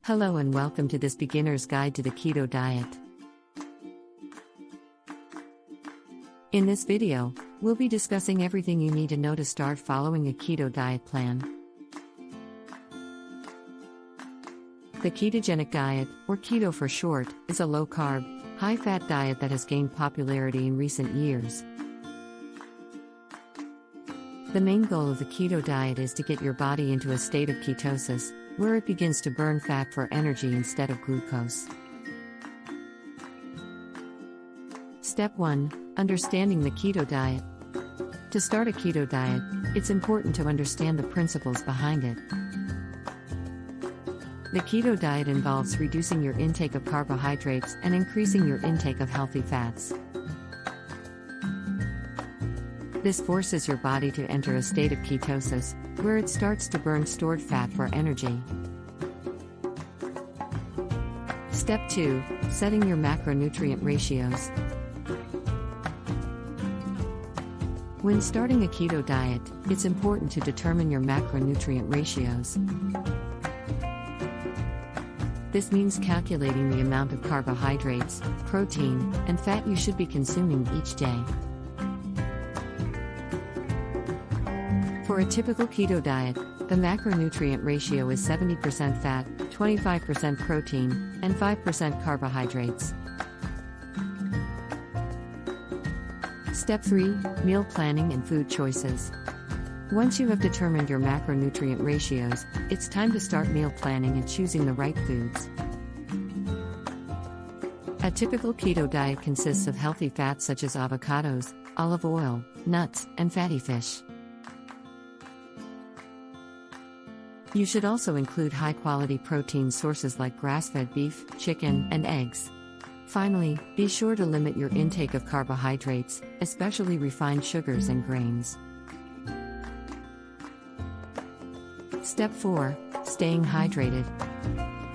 Hello and welcome to this beginner's guide to the keto diet. In this video, we'll be discussing everything you need to know to start following a keto diet plan. The ketogenic diet, or keto for short, is a low-carb, high-fat diet that has gained popularity in recent years. The main goal of the keto diet is to get your body into a state of ketosis, where it begins to burn fat for energy instead of glucose. Step 1. Understanding the keto diet. To start a keto diet, it's important to understand the principles behind it. The keto diet involves reducing your intake of carbohydrates and increasing your intake of healthy fats. This forces your body to enter a state of ketosis, where it starts to burn stored fat for energy. Step 2. Setting your macronutrient ratios. When starting a keto diet, it's important to determine your macronutrient ratios. This means calculating the amount of carbohydrates, protein, and fat you should be consuming each day. For a typical keto diet, the macronutrient ratio is 70% fat, 25% protein, and 5% carbohydrates. Step 3. Meal planning and food choices. Once you have determined your macronutrient ratios, it's time to start meal planning and choosing the right foods. A typical keto diet consists of healthy fats such as avocados, olive oil, nuts, and fatty fish. You should also include high-quality protein sources like grass-fed beef, chicken, and eggs. Finally, be sure to limit your intake of carbohydrates, especially refined sugars and grains. Step 4. Staying hydrated.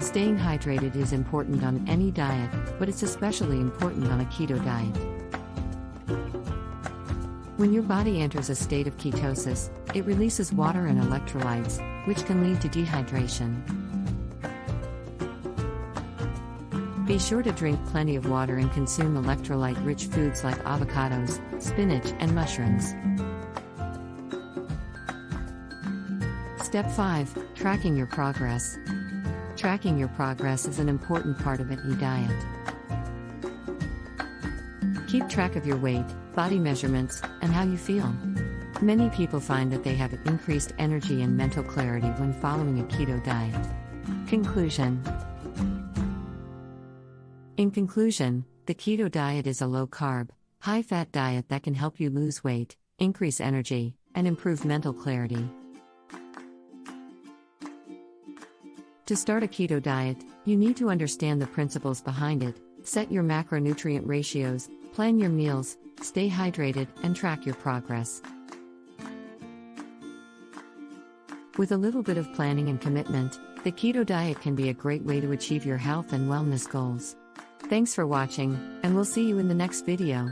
Staying hydrated is important on any diet, but it's especially important on a keto diet. When your body enters a state of ketosis, it releases water and electrolytes, which can lead to dehydration. Be sure to drink plenty of water and consume electrolyte-rich foods like avocados, spinach, and mushrooms. Step 5. Tracking your progress. Tracking your progress is an important part of any diet. Keep track of your weight, body measurements, and how you feel. Many people find that they have increased energy and mental clarity when following a keto diet. Conclusion. In conclusion, the keto diet is a low-carb, high-fat diet that can help you lose weight, increase energy, and improve mental clarity. To start a keto diet, you need to understand the principles behind it, set your macronutrient ratios, plan your meals, stay hydrated, and track your progress. With a little bit of planning and commitment, the keto diet can be a great way to achieve your health and wellness goals. Thanks for watching, and we'll see you in the next video.